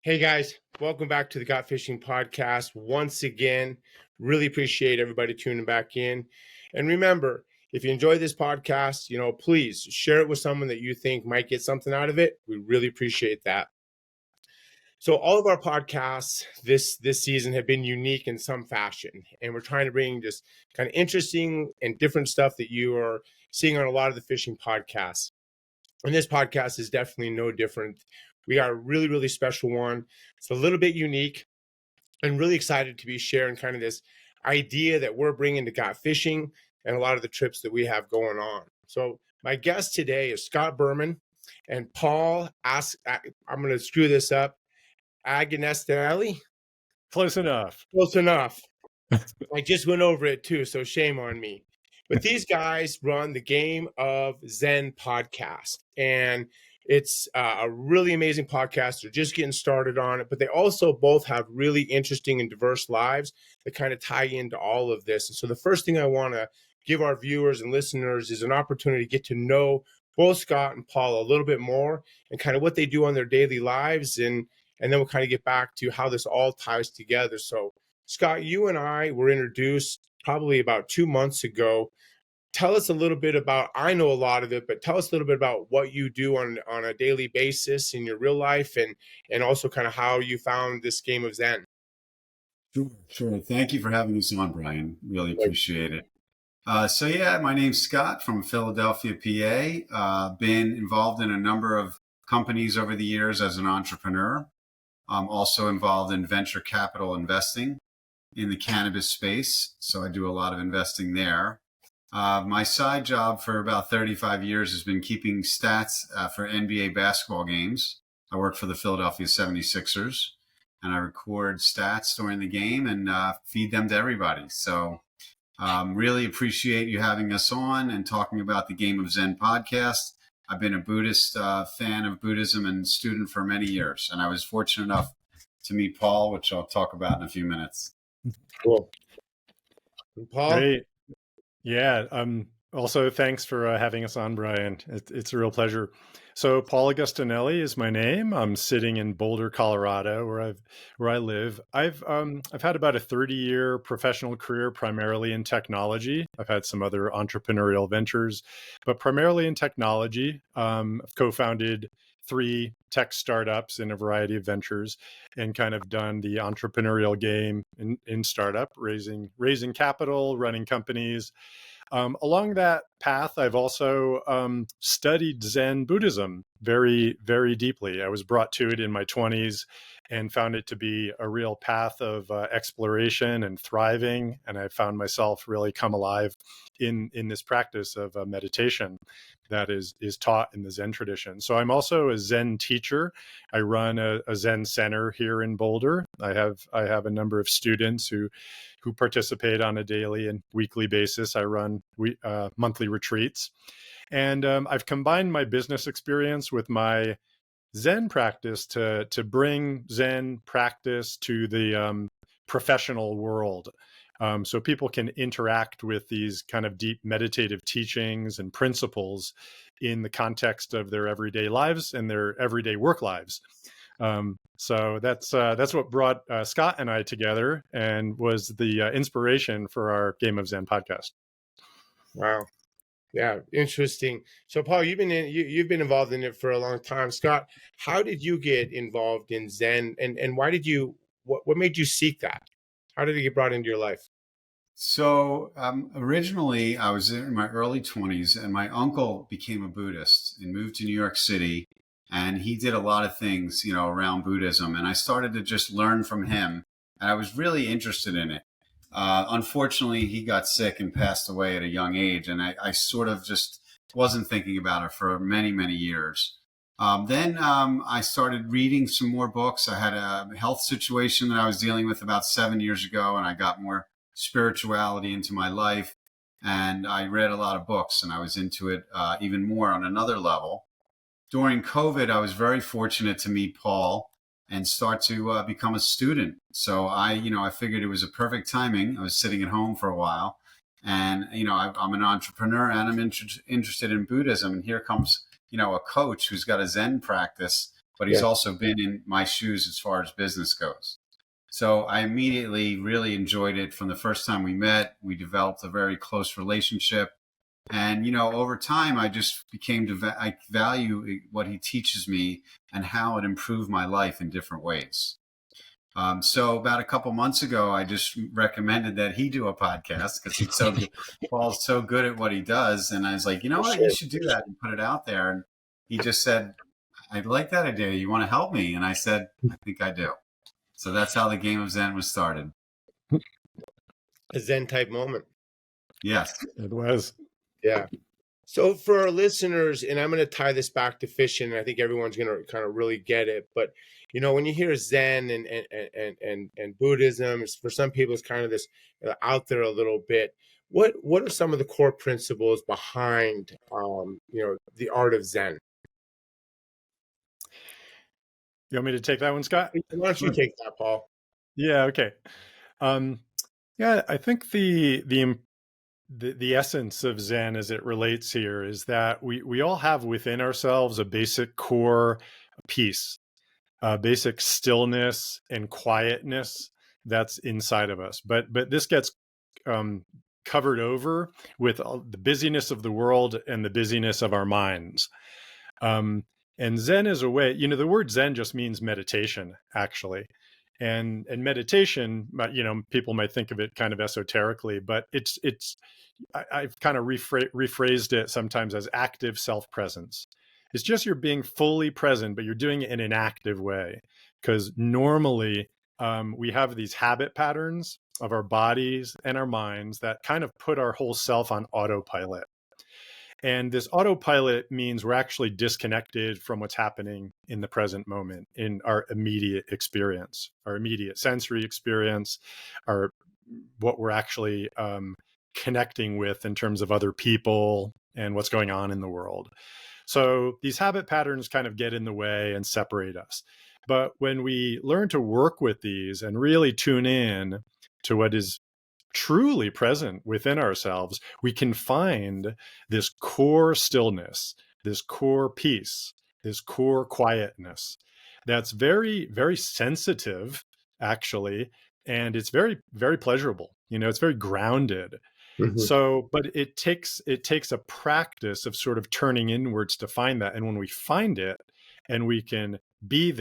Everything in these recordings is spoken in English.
Hey guys, welcome back to the Got Fishing Podcast. Once again, really appreciate everybody tuning back in. And remember, if you enjoy this podcast, please share it with someone that you think might get something out of it. We really appreciate that. So all of our podcasts this season have been unique in some fashion, and we're trying to bring just kind of interesting and different stuff that you are seeing on a lot of the fishing podcasts. And this podcast is definitely no different. We got a really, really special one. It's a little bit unique and really excited to be sharing kind of this idea that we're bringing to Got Fishing and a lot of the trips that we have going on. So my guest today is Scott Berman and Paul. I'm going to screw this up. Agostinelli. Close enough. Close enough. I just went over it too, so shame on me. But these guys run the Game of Zen podcast, and it's a really amazing podcast. They're just getting started on it, but they also both have really interesting and diverse lives that kind of tie into all of this. And so the first thing I want to give our viewers and listeners is an opportunity to get to know both Scott and Paul a little bit more and kind of what they do on their daily lives. And then we'll kind of get back to how this all ties together. So Scott, you and I were introduced probably about 2 months ago. Tell us a little bit about, I know a lot of it, but tell us a little bit about what you do on a daily basis in your real life and also kind of how you found this Game of Zen. Sure. Thank you for having us on, Brian. Really appreciate it. My name's Scott from Philadelphia, PA. Been involved in a number of companies over the years as an entrepreneur. I'm also involved in venture capital investing in the cannabis space. So I do a lot of investing there. My side job for about 35 years has been keeping stats for NBA basketball games. I work for the Philadelphia 76ers and I record stats during the game and feed them to everybody. So really appreciate you having us on and talking about the Game of Zen podcast. I've been a Buddhist fan of Buddhism and student for many years. And I was fortunate enough to meet Paul, which I'll talk about in a few minutes. Cool. And Paul? Great. Yeah. Also, thanks for having us on, Brian. It's a real pleasure. So, Paul Agostinelli is my name. I'm sitting in Boulder, Colorado, where I live. I've had about a 30-year professional career, primarily in technology. I've had some other entrepreneurial ventures, but primarily in technology. I've co-founded 3 tech startups in a variety of ventures, and kind of done the entrepreneurial game in startup, raising capital, running companies. Along that path, I've also studied Zen Buddhism very, very deeply. I was brought to it in my 20s and found it to be a real path of exploration and thriving. And I found myself really come alive in this practice of meditation that is taught in the Zen tradition. So I'm also a Zen teacher. I run a Zen center here in Boulder. I have a number of students who participate on a daily and weekly basis. I run monthly retreats. And I've combined my business experience with my Zen practice to bring Zen practice to the professional world. So people can interact with these kind of deep meditative teachings and principles in the context of their everyday lives and their everyday work lives. So that's what brought Scott and I together and was the inspiration for our Game of Zen podcast. Wow. Yeah, interesting. So Paul, you've been involved in it for a long time. Scott, how did you get involved in Zen and why did what made you seek that? How did it get brought into your life? So originally I was in my early 20s and my uncle became a Buddhist and moved to New York City. And he did a lot of things, around Buddhism. And I started to just learn from him. And I was really interested in it. Unfortunately, he got sick and passed away at a young age. And I sort of just wasn't thinking about it for many, many years. Then I started reading some more books. I had a health situation that I was dealing with about 7 years ago. And I got more spirituality into my life. And I read a lot of books. And I was into it even more on another level. During COVID, I was very fortunate to meet Paul and start to become a student. So I figured it was a perfect timing. I was sitting at home for a while and, I'm an entrepreneur and I'm interested in Buddhism. And here comes, a coach who's got a Zen practice but he's also been in my shoes as far as business goes. So I immediately really enjoyed it from the first time we met. We developed a very close relationship. And, over time, I just became I value what he teaches me and how it improved my life in different ways. So about a couple months ago, I just recommended that he do a podcast because he's so good. Paul's so good at what he does. And I was like, you know what, you should do that and put it out there. And he just said, I like that idea. You want to help me? And I said, I think I do. So that's how the game of Zen was started. A Zen type moment. Yes. It was. Yeah. So for our listeners, and I'm going to tie this back to fishing, and I think everyone's going to kind of really get it. But when you hear Zen and Buddhism, for some people, it's kind of this out there a little bit. What are some of the core principles behind the art of Zen? You want me to take that one, Scott? Why don't you take that, Paul? Yeah. Okay. Yeah, I think the essence of Zen as it relates here is that we all have within ourselves a basic core peace, basic stillness and quietness that's inside of us. But this gets covered over with all the busyness of the world and the busyness of our minds. And Zen is a way, the word Zen just means meditation, actually. And meditation, people might think of it kind of esoterically, but I've kind of rephrased it sometimes as active self-presence. It's just you're being fully present, but you're doing it in an active way. Because normally we have these habit patterns of our bodies and our minds that kind of put our whole self on autopilot. And this autopilot means we're actually disconnected from what's happening in the present moment, in our immediate experience, our immediate sensory experience, what we're actually connecting with in terms of other people and what's going on in the world. So these habit patterns kind of get in the way and separate us. But when we learn to work with these and really tune in to what is truly present within ourselves, we can find this core stillness, this core peace, this core quietness that's very, very sensitive, actually, and it's very, very pleasurable. It's very grounded. Mm-hmm. So, but it takes a practice of sort of turning inwards to find that. And when we find it and we can be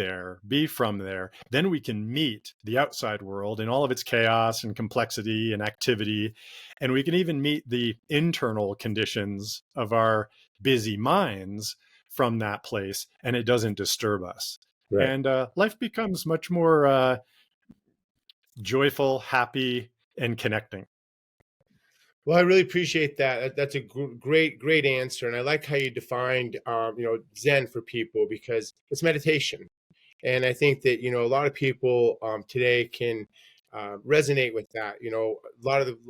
from there, then we can meet the outside world in all of its chaos and complexity and activity. And we can even meet the internal conditions of our busy minds from that place, and it doesn't disturb us. Right. And life becomes much more joyful, happy, and connecting. Well, I really appreciate that. That's a great answer. And I like how you defined, Zen for people, because it's meditation. And I think that, a lot of people today can resonate with that.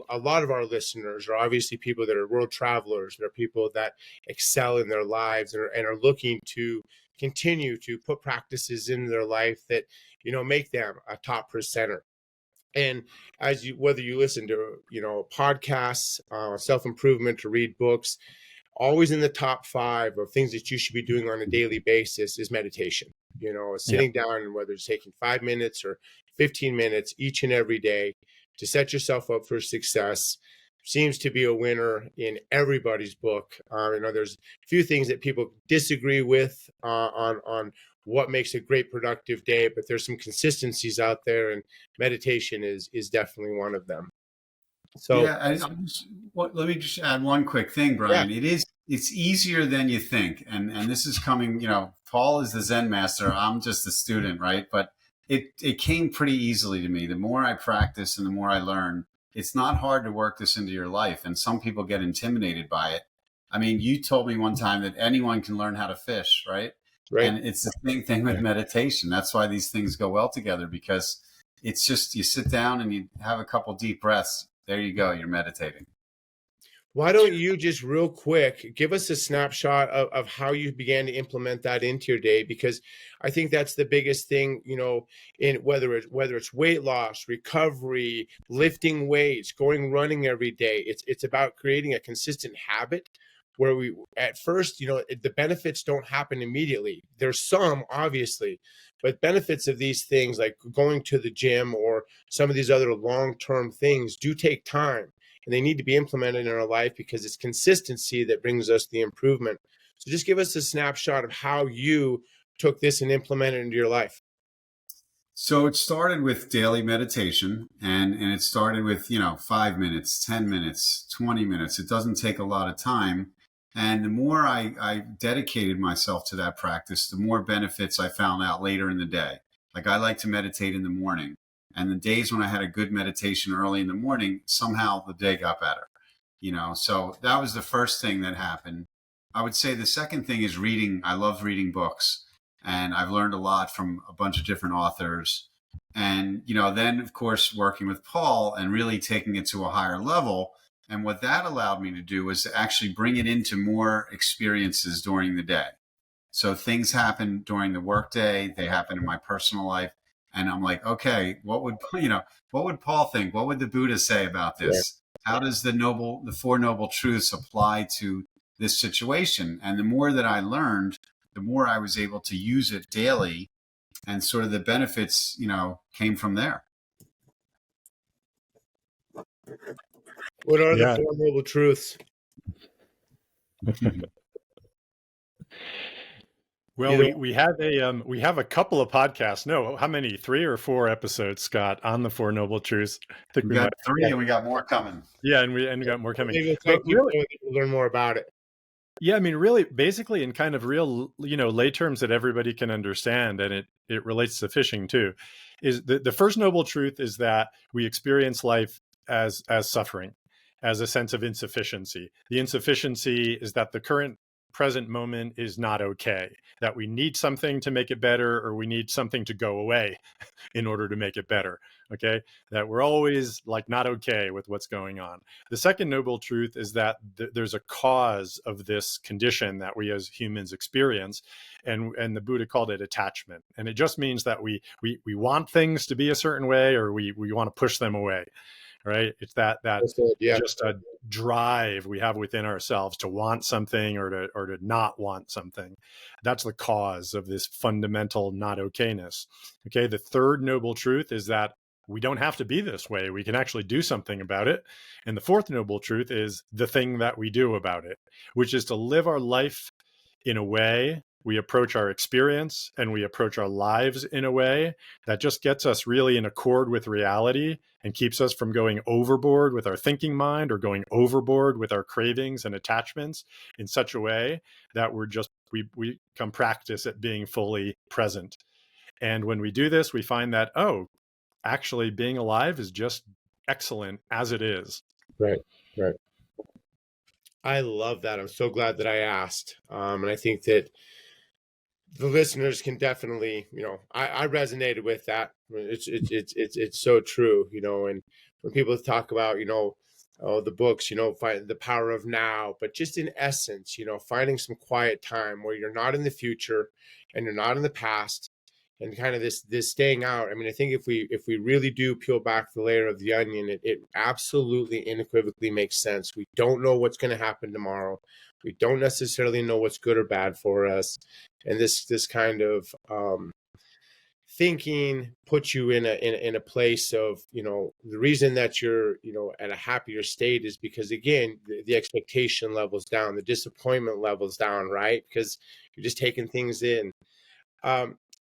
A lot of our listeners are obviously people that are world travelers. They're people that excel in their lives and are looking to continue to put practices in their life that, make them a top percenter. And whether you listen to, podcasts, self-improvement, to read books, always in the top 5 of things that you should be doing on a daily basis is meditation. Sitting down, and whether it's taking 5 minutes or 15 minutes each and every day to set yourself up for success seems to be a winner in everybody's book. There's a few things that people disagree with on what makes a great productive day, but there's some consistencies out there, and meditation is definitely one of them. So let me just add one quick thing, Brian. Yeah. It's easier than you think. And this is coming, Paul is the Zen master. I'm just a student, right? But it came pretty easily to me. The more I practice and the more I learn, it's not hard to work this into your life. And some people get intimidated by it. I mean, you told me one time that anyone can learn how to fish, right? Right. And it's the same thing with meditation. That's why these things go well together, because it's just, you sit down and you have a couple deep breaths. There you go. You're meditating. Why don't you just real quick give us a snapshot of how you began to implement that into your day? Because I think that's the biggest thing, in whether it's weight loss, recovery, lifting weights, going running every day. It's about creating a consistent habit where we, at first, the benefits don't happen immediately. There's some, obviously, but benefits of these things like going to the gym or some of these other long-term things do take time, and they need to be implemented in our life because it's consistency that brings us the improvement. So just give us a snapshot of how you took this and implemented it into your life. So it started with daily meditation, and it started with, 5 minutes, 10 minutes, 20 minutes. It doesn't take a lot of time. And the more I dedicated myself to that practice, the more benefits I found out later in the day. Like, I like to meditate in the morning. And the days when I had a good meditation early in the morning, somehow the day got better. So that was the first thing that happened. I would say the second thing is reading. I love reading books, and I've learned a lot from a bunch of different authors. And, then of course, working with Paul and really taking it to a higher level. And what that allowed me to do was to actually bring it into more experiences during the day. So things happen during the workday, they happen in my personal life. And I'm like, okay, what would, what would Paul think? What would the Buddha say about this? How does the Four Noble Truths apply to this situation? And the more that I learned, the more I was able to use it daily, and sort of the benefits, came from there. What are the Four Noble Truths? Well, we have a couple of podcasts. No, how many? 3 or 4 episodes, Scott, on the Four Noble Truths. I think we got 3, and we got more coming. Yeah, and we got more coming. Maybe we'll really learn more about it. Yeah, I mean, really, basically, in kind of real, lay terms that everybody can understand, and it relates to fishing too, is the first noble truth is that we experience life as suffering, as a sense of insufficiency. The insufficiency is that the current present moment is not okay, that we need something to make it better, or we need something to go away in order to make it better. Okay, that we're always like not okay with what's going on. The second noble truth is that there's a cause of this condition that we as humans experience, and the Buddha called it attachment. And it just means that we want things to be a certain way, or we want to push them away. Right? It's that just a drive we have within ourselves to want something or to not want something. That's the cause of this fundamental not okayness. Okay. The third noble truth is that we don't have to be this way. We can actually do something about it. And the fourth noble truth is the thing that we do about it, which is to live our life in a way, we approach our experience and we approach our lives in a way that just gets us really in accord with reality and keeps us from going overboard with our thinking mind or going overboard with our cravings and attachments in such a way that we come practice at being fully present. And when we do this, we find that, actually being alive is just excellent as it is. Right. I love that. I'm so glad that I asked. And I think that the listeners can definitely, I resonated with that. It's so true, and when people talk about, the books, find the power of now, but just in essence, finding some quiet time where you're not in the future and you're not in the past, and kind of this staying out. I mean, I think if we really do peel back the layer of the onion, it absolutely unequivocally makes sense. We don't know what's going to happen tomorrow. We don't necessarily know what's good or bad for us. And this kind of thinking puts you in a place of, the reason that you're, at a happier state is because, again, the expectation level's down, the disappointment level's down, right? Because you're just taking things in.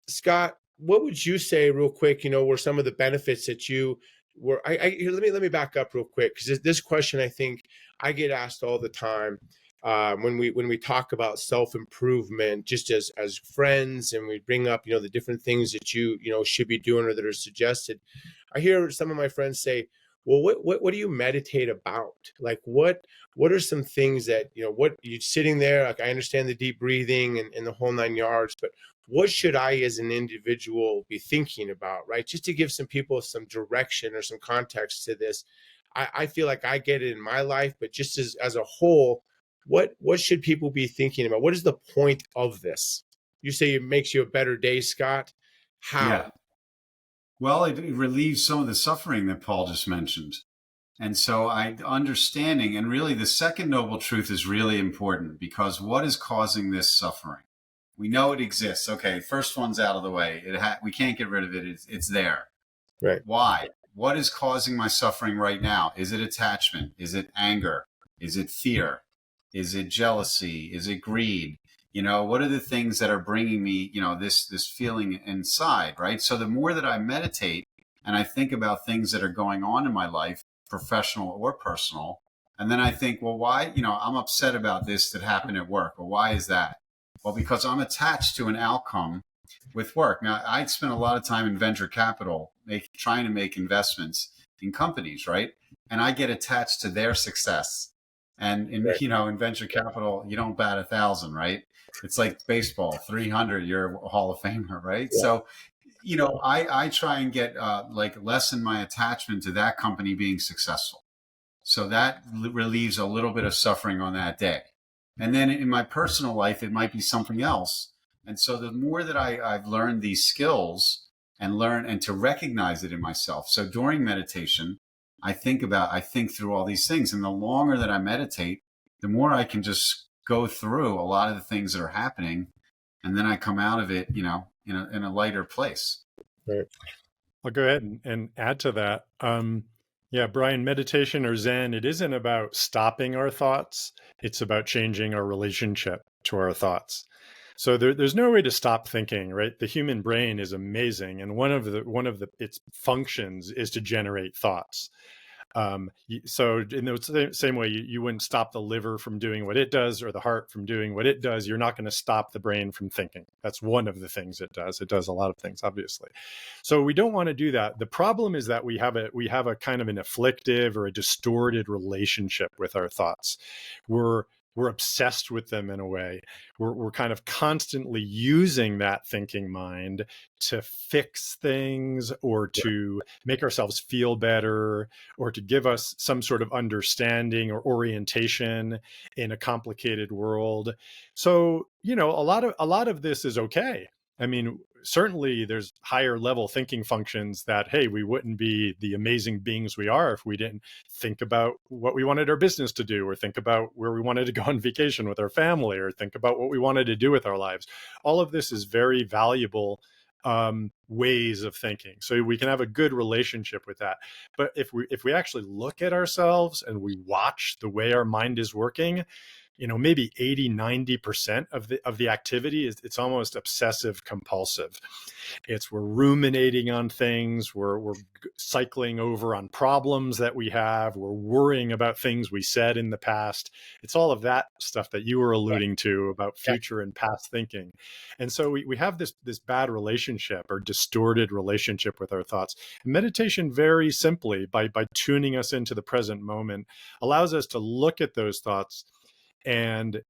Scott, what would you say real quick, were some of the benefits that you were, let me back up real quick. Because this question, I think I get asked all the time. When we talk about self-improvement, just as friends, and we bring up, the different things that you should be doing or that are suggested, I hear some of my friends say, well, what do you meditate about? Like, what are some things that, what you're sitting there, like, I understand the deep breathing and the whole 9 yards, but what should I as an individual be thinking about, right? Just to give some people some direction or some context to this. I feel like I get it in my life, but just as a whole, what should people be thinking about? What is the point of this? You say it makes you a better day, Scott. How? Yeah. Well, it relieves some of the suffering that Paul just mentioned. And so I understanding, and really the second noble truth is really important, because what is causing this suffering? We know it exists. Okay, first one's out of the way. We can't get rid of it. It's there. Right. Why? What is causing my suffering right now? Is it attachment? Is it anger? Is it fear? Is it jealousy? Is it greed? What are the things that are bringing me, this feeling inside, right? So the more that I meditate and I think about things that are going on in my life, professional or personal, and then I think, well, why, I'm upset about this that happened at work. Well, why is that? Well, because I'm attached to an outcome with work. Now, I spent a lot of time in venture capital, trying to make investments in companies, right? And I get attached to their success. And Right. in venture capital, you don't bat 1,000, right? It's like baseball, 300, you're a Hall of Famer, right? Yeah. So, I try and get lessen my attachment to that company being successful. So that relieves a little bit of suffering on that day. And then in my personal life, it might be something else. And so the more that I've learned these skills and learn and to recognize it in myself. So during meditation, I think through all these things. And the longer that I meditate, the more I can just go through a lot of the things that are happening. And then I come out of it, in a lighter place. Right. I'll go ahead and add to that. Yeah, Brian, meditation or Zen, it isn't about stopping our thoughts. It's about changing our relationship to our thoughts. So there's no way to stop thinking, right? The human brain is amazing, and one of its functions is to generate thoughts. So in the same way, you wouldn't stop the liver from doing what it does or the heart from doing what it does. You're not going to stop the brain from thinking. That's one of the things it does. It does a lot of things, obviously. So we don't want to do that. The problem is that we have a kind of an afflictive or a distorted relationship with our thoughts. We're obsessed with them in a way. We're kind of constantly using that thinking mind to fix things or to make ourselves feel better or to give us some sort of understanding or orientation in a complicated world. So, a lot of this is okay. I mean, certainly there's higher level thinking functions that, hey, we wouldn't be the amazing beings we are if we didn't think about what we wanted our business to do, or think about where we wanted to go on vacation with our family, or think about what we wanted to do with our lives. All of this is very valuable ways of thinking. So we can have a good relationship with that. But if we actually look at ourselves and we watch the way our mind is working, maybe 80-90% of the activity it's almost obsessive compulsive. We're ruminating on things, we're cycling over on problems that we have, we're worrying about things we said in the past. It's all of that stuff that you were alluding to about future and past thinking. And so we have this bad relationship or distorted relationship with our thoughts. And meditation, very simply, by tuning us into the present moment, allows us to look at those thoughts and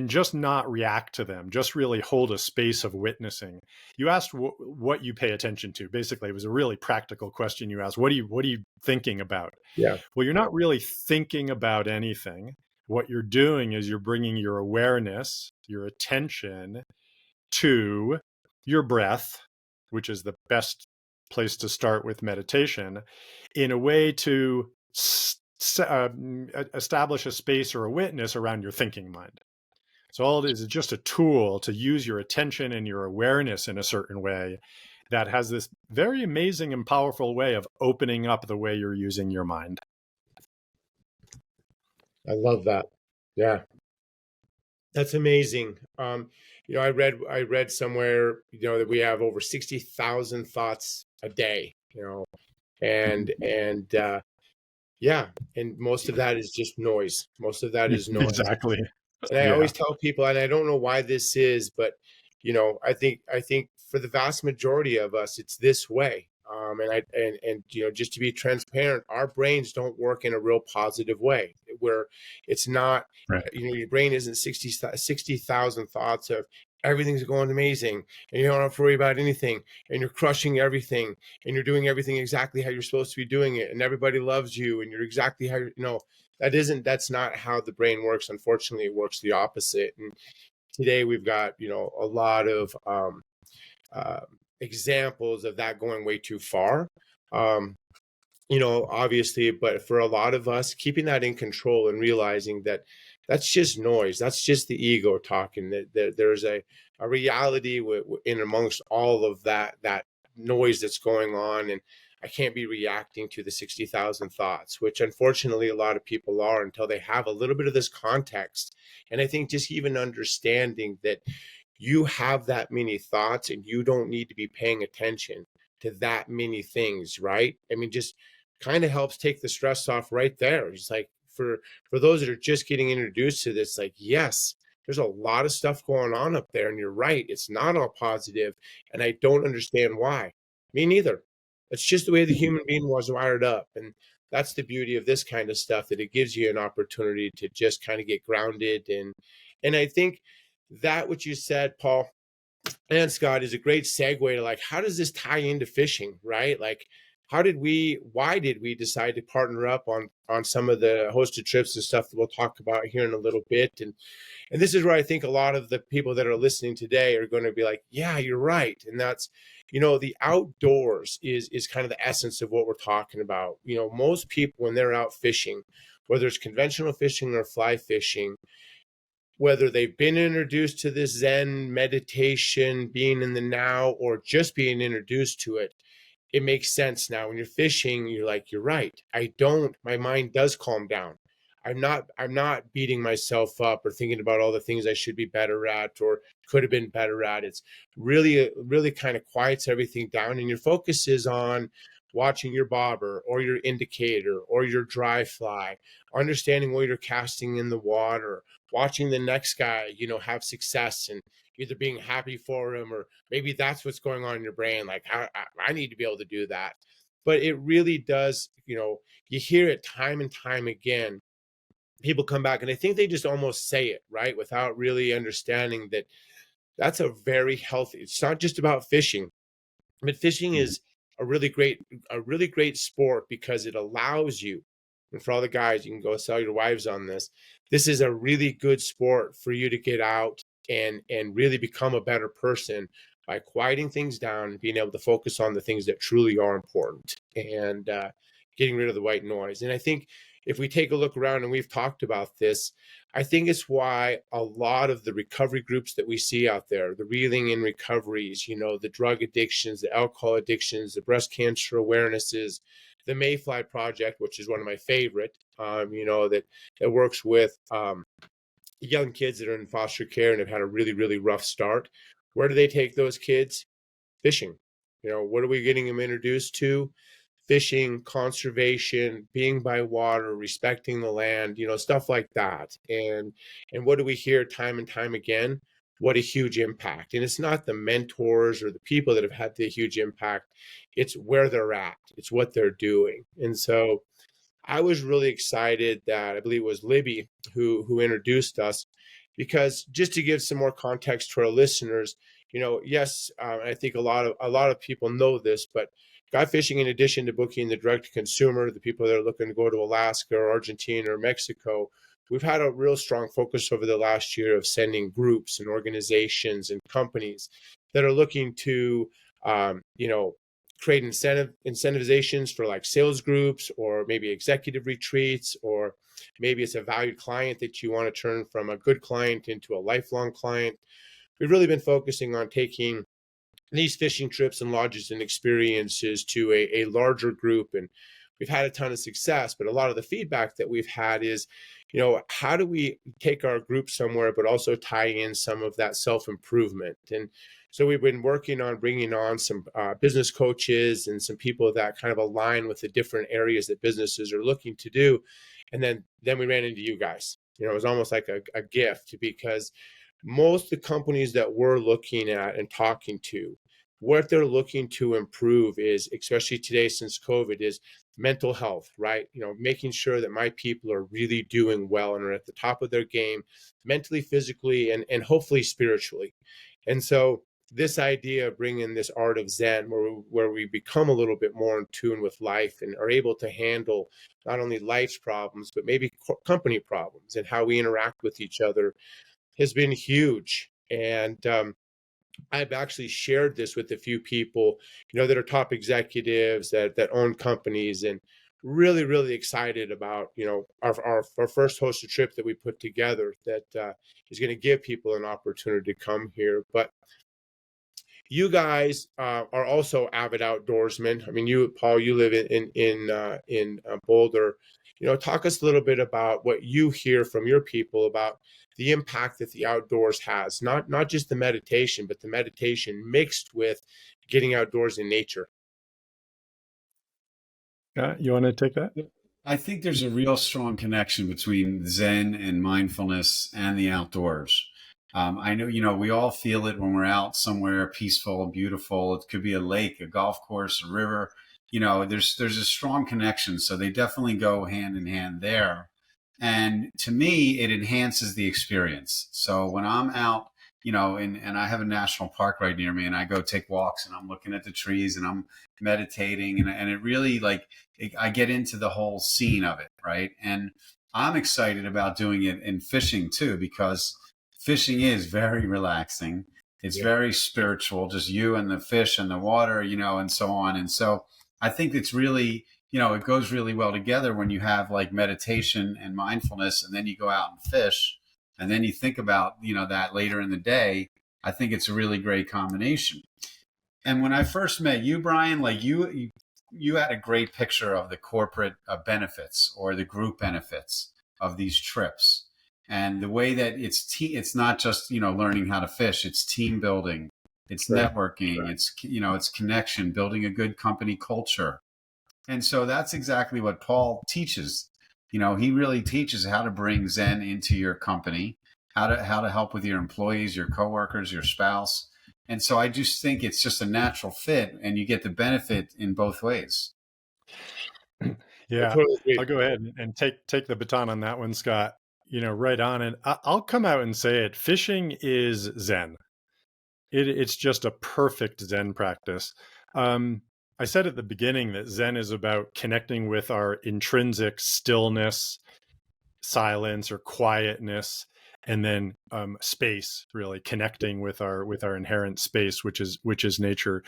just not react to them, just really hold a space of witnessing. You asked what you pay attention to. Basically, it was a really practical question you asked. What are you thinking about? Yeah. Well, you're not really thinking about anything. What you're doing is you're bringing your awareness, your attention to your breath, which is the best place to start with meditation, in a way to establish a space or a witness around your thinking mind. So all it is just a tool to use your attention and your awareness in a certain way that has this very amazing and powerful way of opening up the way you're using your mind. I love that. Yeah. That's amazing. I read somewhere, that we have over 60,000 thoughts a day, and yeah, and most of that is just noise. Most of that is noise. Exactly. And I Yeah. always tell people, and I don't know why this is, but I think for the vast majority of us, it's this way. And just to be transparent, our brains don't work in a real positive way, where it's not, Right. your brain isn't 60,000 thoughts of everything's going amazing and you don't have to worry about anything and you're crushing everything and you're doing everything exactly how you're supposed to be doing it and everybody loves you and you're exactly how that's not how the brain works. Unfortunately, it works the opposite. And today we've got, a lot of examples of that going way too far. obviously, but for a lot of us, keeping that in control and realizing that that's just noise. That's just the ego talking. That there's a reality in amongst all of that noise that's going on, and I can't be reacting to the 60,000 thoughts, which unfortunately a lot of people are until they have a little bit of this context. And I think just even understanding that you have that many thoughts and you don't need to be paying attention to that many things, right? I mean, just kind of helps take the stress off right there. It's like for those that are just getting introduced to this, like, yes, there's a lot of stuff going on up there, and you're right, it's not all positive, and I don't understand why. Me neither. It's just the way the human being was wired up, and that's the beauty of this kind of stuff, that it gives you an opportunity to just kind of get grounded. And I think that what you said, Paul and Scott, is a great segue to, like, how does this tie into fishing, right? Like, why did we decide to partner up on some of the hosted trips and stuff that we'll talk about here in a little bit? And this is where I think a lot of the people that are listening today are going to be like, yeah, you're right. And that's, the outdoors is kind of the essence of what we're talking about. Most people, when they're out fishing, whether it's conventional fishing or fly fishing, whether they've been introduced to this Zen meditation, being in the now, or just being introduced to it, it makes sense now. When you're fishing, you're like, you're right. My mind does calm down. I'm not beating myself up or thinking about all the things I should be better at or could have been better at. It's really kind of quiets everything down, and your focus is on watching your bobber or your indicator or your dry fly, understanding what you're casting in the water, watching the next guy, have success, and either being happy for him, or maybe that's what's going on in your brain. Like, I need to be able to do that. But it really does, you hear it time and time again. People come back and I think they just almost say it, right? Without really understanding that that's a very healthy, it's not just about fishing. But fishing is a really great sport because it allows you, and for all the guys, you can go sell your wives on this. This is a really good sport for you to get out and really become a better person by quieting things down and being able to focus on the things that truly are important, and getting rid of the white noise. And I think if we take a look around, and we've talked about this, I think it's why a lot of the recovery groups that we see out there, the reeling in recoveries, the drug addictions, the alcohol addictions, the breast cancer awarenesses, the Mayfly Project, which is one of my favorite, that works with young kids that are in foster care and have had a really, really rough start. Where do they take those kids? Fishing. What are we getting them introduced to? Fishing, conservation, being by water, respecting the land, stuff like that. And what do we hear time and time again? What a huge impact. And it's not the mentors or the people that have had the huge impact. It's where they're at. It's what they're doing. And so I was really excited that I believe it was Libby who introduced us, because just to give some more context to our listeners, yes, I think a lot of people know this, but guide fishing, in addition to booking the direct to consumer, the people that are looking to go to Alaska or Argentina or Mexico, we've had a real strong focus over the last year of sending groups and organizations and companies that are looking to, create incentivizations for like sales groups, or maybe executive retreats, or maybe it's a valued client that you want to turn from a good client into a lifelong client. We've really been focusing on taking these fishing trips and lodges and experiences to a larger group, and we've had a ton of success. But a lot of the feedback that we've had is, how do we take our group somewhere but also tie in some of that self-improvement? And so we've been working on bringing on some business coaches and some people that kind of align with the different areas that businesses are looking to do. And then we ran into you guys. It was almost like a gift, because most of the companies that we're looking at and talking to, what they're looking to improve is, especially today since COVID, is mental health, right? Making sure that my people are really doing well and are at the top of their game, mentally, physically, and hopefully spiritually. And so this idea of bringing this art of Zen, where we become a little bit more in tune with life and are able to handle not only life's problems, but maybe company problems and how we interact with each other, has been huge. And I've actually shared this with a few people, that are top executives that own companies. And really, really excited about, our first hosted trip that we put together that is going to give people an opportunity to come here. But you guys are also avid outdoorsmen. I mean, you, Paul, you live in Boulder. Talk us a little bit about what you hear from your people about the impact that the outdoors has, not just the meditation, but the meditation mixed with getting outdoors in nature. You want to take that? I think there's a real strong connection between Zen and mindfulness and the outdoors. I know, we all feel it when we're out somewhere peaceful and beautiful. It could be a lake, a golf course, a river. There's a strong connection. So they definitely go hand in hand there. And to me, it enhances the experience. So when I'm out, and I have a national park right near me, and I go take walks, and I'm looking at the trees, and I'm meditating, and it really I get into the whole scene of it, right? And I'm excited about doing it in fishing too, because fishing is very relaxing. It's very spiritual, just you and the fish and the water, and so on. And so I think it's really, it goes really well together when you have like meditation and mindfulness, and then you go out and fish, and then you think about, that later in the day. I think it's a really great combination. And when I first met you, Brian, like you had a great picture of the corporate benefits or the group benefits of these trips, and the way that it's not just learning how to fish. It's team building, it's networking, it's connection, building a good company culture. And so that's exactly what Paul teaches. He really teaches how to bring Zen into your company, how to help with your employees, your coworkers, your spouse. And so I just think it's just a natural fit, and you get the benefit in both ways. Yeah, Totally I'll go ahead and take the baton on that one, Scott. Right on. And I'll come out and say it. Fishing is Zen. It's just a perfect Zen practice. I said at the beginning that Zen is about connecting with our intrinsic stillness, silence, or quietness, and then space, really connecting with our inherent space, which is nature.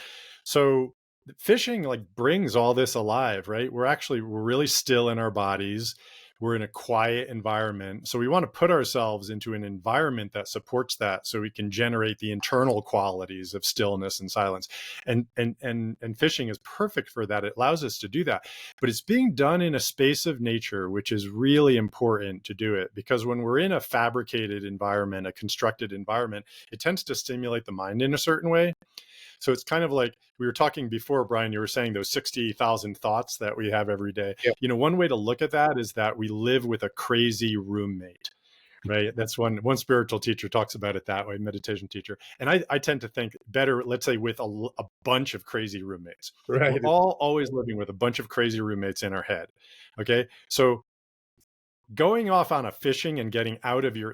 So fishing like brings all this alive, right? We're really still in our bodies. We're in a quiet environment. So we want to put ourselves into an environment that supports that, so we can generate the internal qualities of stillness and silence. And fishing is perfect for that. It allows us to do that. But it's being done in a space of nature, which is really important to do it, because when we're in a fabricated environment, a constructed environment, it tends to stimulate the mind in a certain way. So it's kind of like we were talking before, Brian, you were saying those 60,000 thoughts that we have every day. Yep. One way to look at that is that we live with a crazy roommate, right? That's one spiritual teacher talks about it that way, meditation teacher. And I tend to think better, let's say, with a bunch of crazy roommates. right. We're all always living with a bunch of crazy roommates in our head. Okay. So going off on a fishing and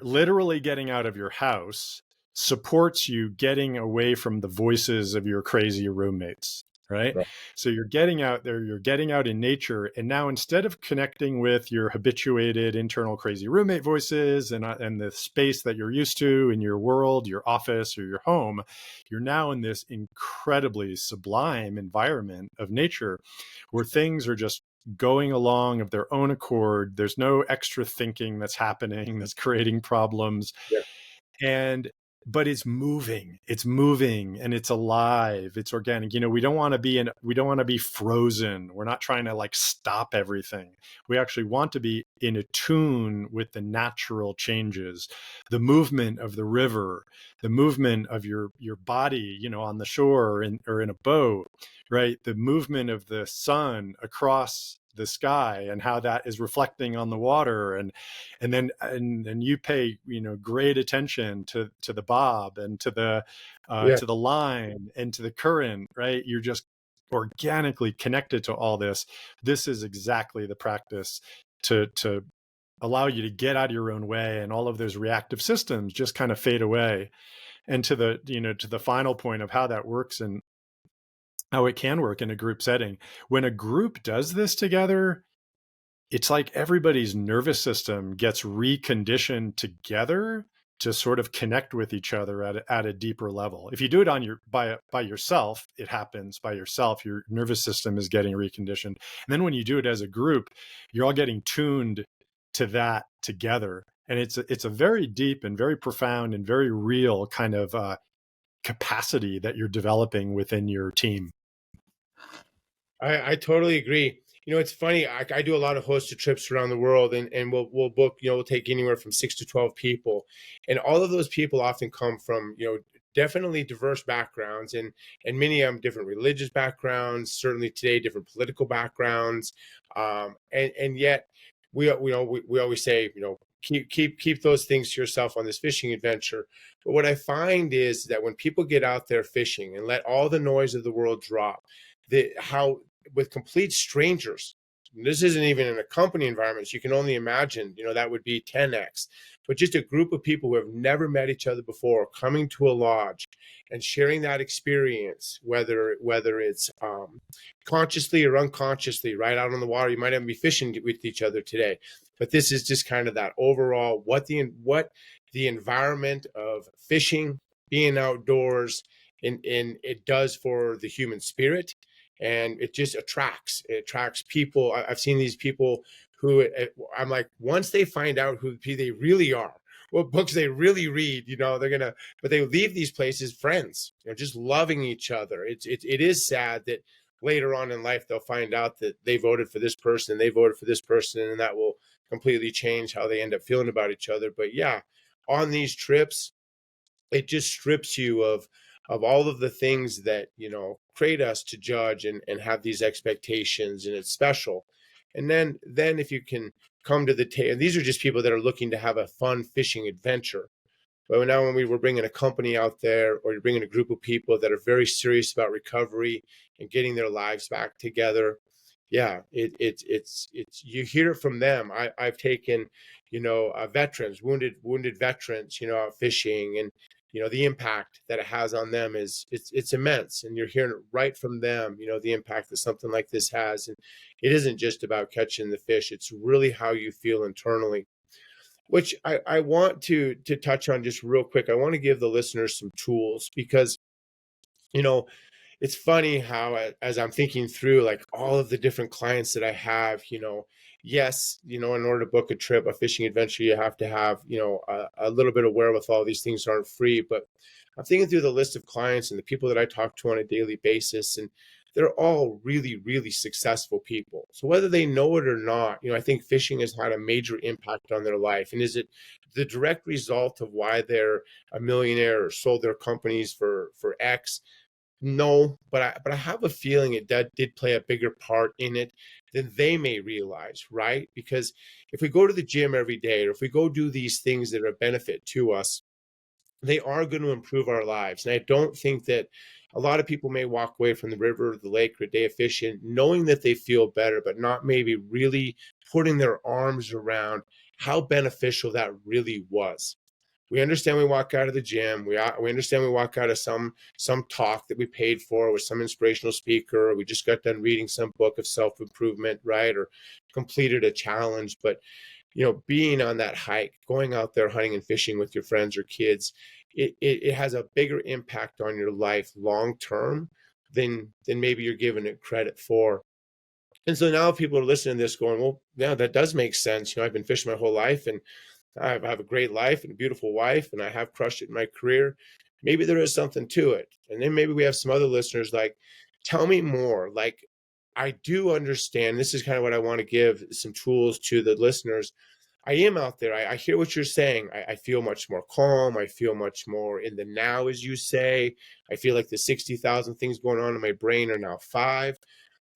literally getting out of your house supports you getting away from the voices of your crazy roommates, right? So you're getting out there, you're getting out in nature. And now instead of connecting with your habituated internal crazy roommate voices and the space that you're used to in your world, your office, or your home, you're now in this incredibly sublime environment of nature where things are just going along of their own accord. There's no extra thinking that's happening that's creating problems. But it's moving and it's alive, it's organic. We don't want to be frozen. We're not trying to like stop everything. We actually want to be in attune with the natural changes, the movement of the river, the movement of your body, on the shore or in a boat, right? The movement of the sun across the sky and how that is reflecting on the water, and then you pay great attention to the bob and to the line and to the current, right? You're just organically connected to all this. This is exactly the practice to allow you to get out of your own way, and all of those reactive systems just kind of fade away. And to the final point of how that works and how it can work in a group setting. When a group does this together, it's like everybody's nervous system gets reconditioned together to sort of connect with each other at a deeper level. If you do it on by yourself, it happens by yourself. Your nervous system is getting reconditioned. And then when you do it as a group, you're all getting tuned to that together. And it's a very deep and very profound and very real kind of capacity that you're developing within your team. I totally agree. It's funny. I do a lot of hosted trips around the world, and we'll book. We'll take anywhere from 6 to 12 people, and all of those people often come from definitely diverse backgrounds, and many of them different religious backgrounds. Certainly today, different political backgrounds, and yet we always say keep those things to yourself on this fishing adventure. But what I find is that when people get out there fishing and let all the noise of the world drop, how with complete strangers, this isn't even in a company environment, so you can only imagine that would be 10x, but just a group of people who have never met each other before coming to a lodge and sharing that experience, whether it's consciously or unconsciously, right out on the water. You might even be fishing with each other today, but this is just kind of that overall what the environment of fishing, being outdoors, and it does for the human spirit. And it just attracts people. I've seen these people who I'm like, once they find out who they really are, what books they really read, but they leave these places friends, just loving each other. It is sad that later on in life they'll find out that they voted for this person and they voted for this person, and that will completely change how they end up feeling about each other. But yeah, on these trips, it just strips you of all of the things that create us to judge and have these expectations, and it's special. And then if you can come to the table, these are just people that are looking to have a fun fishing adventure. But now when we're bringing a company out there, or you're bringing a group of people that are very serious about recovery and getting their lives back together, yeah, it's you hear it from them. I've taken veterans, wounded veterans, out fishing, and the impact that it has on them it's immense, and you're hearing it right from them, the impact that something like this has. And it isn't just about catching the fish, it's really how you feel internally, which I want to touch on just real quick. I want to give the listeners some tools, because it's funny how, as I'm thinking through like all of the different clients that I have, yes, in order to book a trip, a fishing adventure, you have to have, a little bit of wherewithal. These things aren't free, but I'm thinking through the list of clients and the people that I talk to on a daily basis, and they're all really, really successful people. So whether they know it or not, I think fishing has had a major impact on their life. And is it the direct result of why they're a millionaire or sold their companies for X? No, but I have a feeling it did play a bigger part in it than they may realize, right? Because if we go to the gym every day, or if we go do these things that are a benefit to us, they are going to improve our lives. And I don't think that a lot of people may walk away from the river or the lake or a day of fishing knowing that they feel better, but not maybe really putting their arms around how beneficial that really was. We understand we walk out of the gym. We understand we walk out of some talk that we paid for with some inspirational speaker, or we just got done reading some book of self-improvement, right? Or completed a challenge. But, being on that hike, going out there hunting and fishing with your friends or kids, it has a bigger impact on your life long term than maybe you're giving it credit for. And so now people are listening to this going, well, yeah, that does make sense. I've been fishing my whole life, and I have a great life and a beautiful wife, and I have crushed it in my career. Maybe there is something to it. And then maybe we have some other listeners like, tell me more. Like, I do understand. This is kind of what I want to give some tools to the listeners. I am out there. I hear what you're saying. I feel much more calm. I feel much more in the now, as you say. I feel like the 60,000 things going on in my brain are now 5.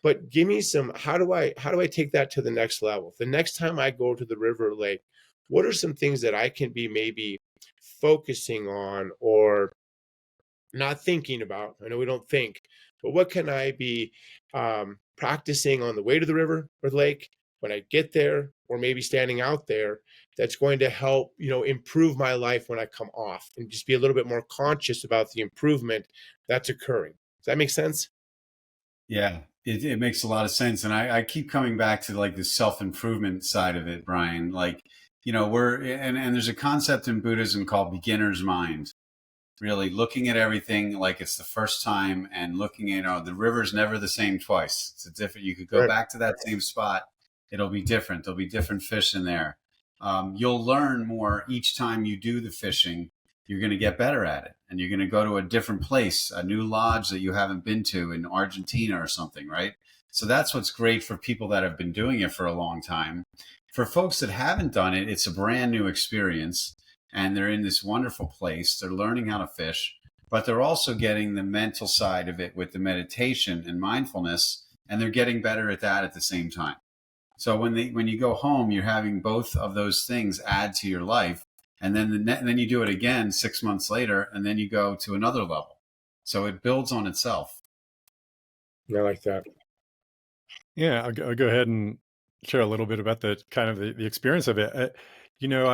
But give me some, how do I take that to the next level? The next time I go to the river or lake, what are some things that I can be maybe focusing on or not thinking about? I know we don't think, but what can I be practicing on the way to the river or the lake, when I get there, or maybe standing out there, that's going to help, improve my life when I come off, and just be a little bit more conscious about the improvement that's occurring. Does that make sense? Yeah, it makes a lot of sense. And I keep coming back to like the self-improvement side of it, Brian. Like, and there's a concept in Buddhism called beginner's mind, really looking at everything like it's the first time and looking, the river's never the same twice. It's a different, you could go Right. back to that same spot. It'll be different. There'll be different fish in there. You'll learn more each time you do the fishing. You're going to get better at it, and you're going to go to a different place, a new lodge that you haven't been to in Argentina or something, right? So that's what's great for people that have been doing it for a long time. For folks that haven't done it, it's a brand new experience, and they're in this wonderful place. They're learning how to fish, but they're also getting the mental side of it with the meditation and mindfulness, and they're getting better at that at the same time. So when you go home, you're having both of those things add to your life, and then you do it again 6 months later, and then you go to another level. So it builds on itself. I like that. Yeah, I'll go ahead and share a little bit about the kind of the experience of it. You know,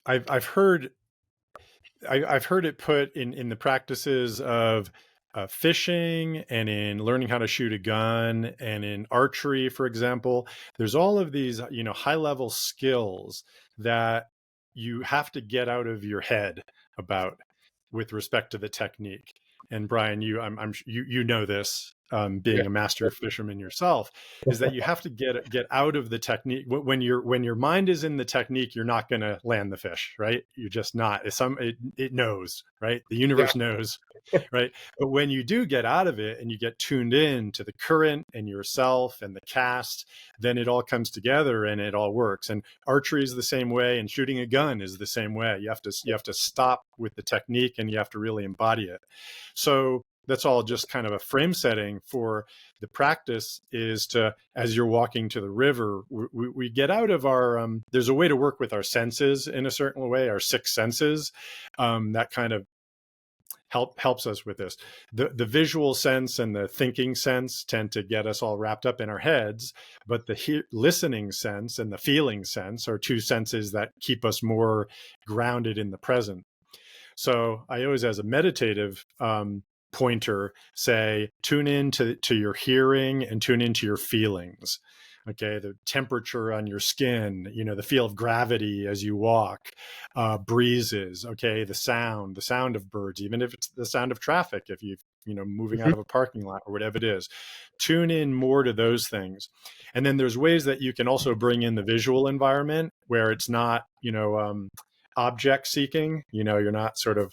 I've heard I've heard it put in the practices of fishing and in learning how to shoot a gun and in archery, for example. There's all of these, high level skills that you have to get out of your head about with respect to the technique. And Brian, you know this, Yeah. being a master fisherman yourself, is that you have to get out of the technique. When your mind is in the technique, you're not going to land the fish, right? You're just not. It knows, right? The universe knows, right? But when you do get out of it and you get tuned in to the current and yourself and the cast, then it all comes together and it all works. And archery is the same way, and shooting a gun is the same way. You have to stop with the technique and you have to really embody it. So that's all just kind of a frame setting for the practice, is to, as you're walking to the river, we get out of our, there's a way to work with our senses in a certain way, our six senses, that kind of helps us with this. The visual sense and the thinking sense tend to get us all wrapped up in our heads, but the listening sense and the feeling sense are two senses that keep us more grounded in the present. So I always, as a meditative pointer, say, tune in to your hearing and tune into your feelings. Okay, the temperature on your skin, the feel of gravity as you walk, breezes. Okay, the sound of birds, even if it's the sound of traffic, if moving out of a parking lot or whatever it is. Tune in more to those things. And then there's ways that you can also bring in the visual environment where it's not, object seeking. You're not sort of,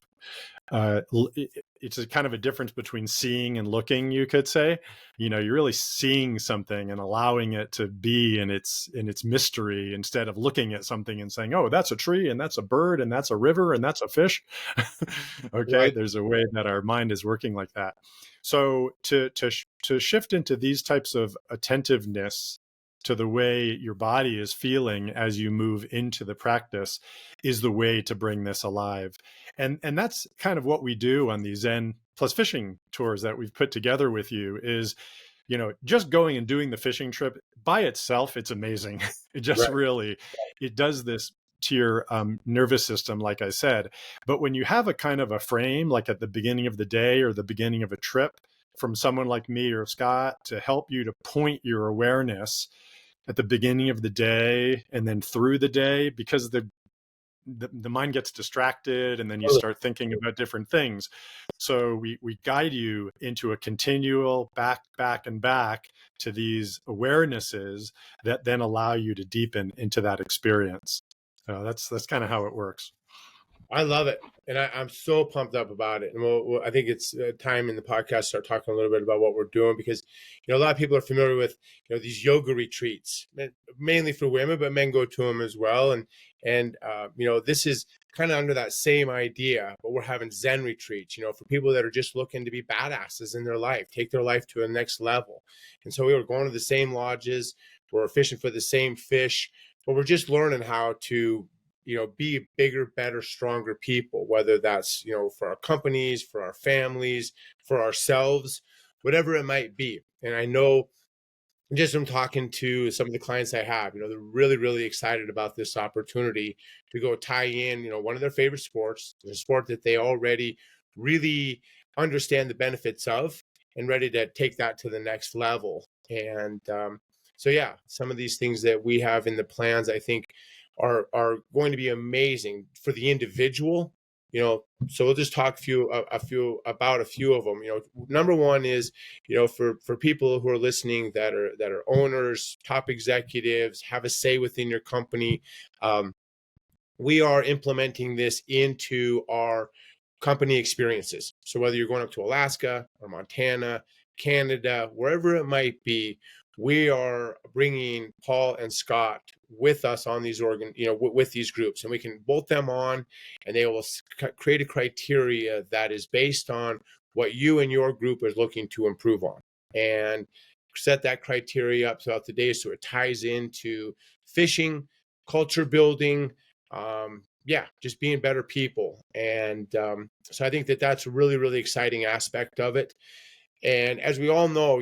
it's a kind of a difference between seeing and looking, you could say. You're really seeing something and allowing it to be in its mystery, instead of looking at something and saying, oh, that's a tree and that's a bird and that's a river and that's a fish. Okay, Right. there's a way that our mind is working like that. So to shift into these types of attentiveness to the way your body is feeling as you move into the practice is the way to bring this alive. And that's kind of what we do on these Zen plus fishing tours that we've put together with you. Is, just going and doing the fishing trip by itself, it's amazing. It just Right. really, it does this to your nervous system, like I said. But when you have a kind of a frame, like at the beginning of the day or the beginning of a trip, from someone like me or Scott to help you to point your awareness at the beginning of the day and then through the day, because the mind gets distracted and then you start thinking about different things. So we guide you into a continual back and back to these awarenesses that then allow you to deepen into that experience. So that's kind of how it works. I love it, and I'm so pumped up about it. And I think it's time in the podcast to start talking a little bit about what we're doing, because a lot of people are familiar with these yoga retreats, mainly for women, but men go to them as well. And this is kind of under that same idea, but we're having Zen retreats, for people that are just looking to be badasses in their life, take their life to a next level. And so we were going to the same lodges, we're fishing for the same fish, but we're just learning how to be bigger, better, stronger people, whether that's, for our companies, for our families, for ourselves, whatever it might be. And I know just from talking to some of the clients I have, they're really, really excited about this opportunity to go tie in, one of their favorite sports, a sport that they already really understand the benefits of and ready to take that to the next level. And So yeah, some of these things that we have in the plans, I think, are going to be amazing for the individual. So we'll just talk about a few of them. Number one is, for people who are listening that are owners, top executives, have a say within your company. We are implementing this into our company experiences. So whether you're going up to Alaska or Montana, Canada, wherever it might be, we are bringing Paul and Scott with us on these with these groups, and we can bolt them on, and they will create a criteria that is based on what you and your group is looking to improve on, and set that criteria up throughout the day so it ties into fishing, culture building, just being better people. And so I think that that's a really, really exciting aspect of it. And as we all know,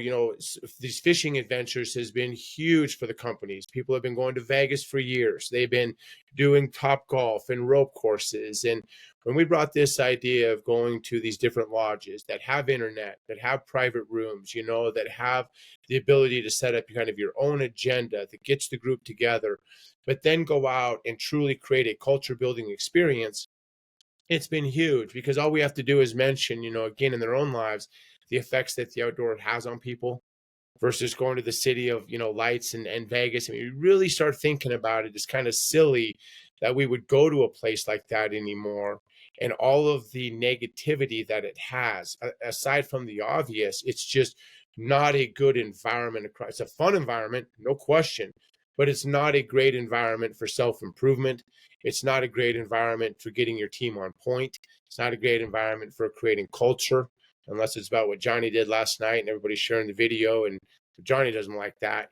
these fishing adventures has been huge for the companies. People have been going to Vegas for years. They've been doing Top Golf and rope courses. And when we brought this idea of going to these different lodges that have internet, that have private rooms, that have the ability to set up kind of your own agenda that gets the group together, but then go out and truly create a culture building experience, it's been huge, because all we have to do is mention, again, in their own lives, the effects that the outdoor has on people versus going to the city of, lights and Vegas. I mean, you really start thinking about it. It's kind of silly that we would go to a place like that anymore. And all of the negativity that it has, aside from the obvious, it's just not a good environment. It's a fun environment, no question, but it's not a great environment for self-improvement. It's not a great environment for getting your team on point. It's not a great environment for creating culture, unless it's about what Johnny did last night and everybody's sharing the video, and Johnny doesn't like that.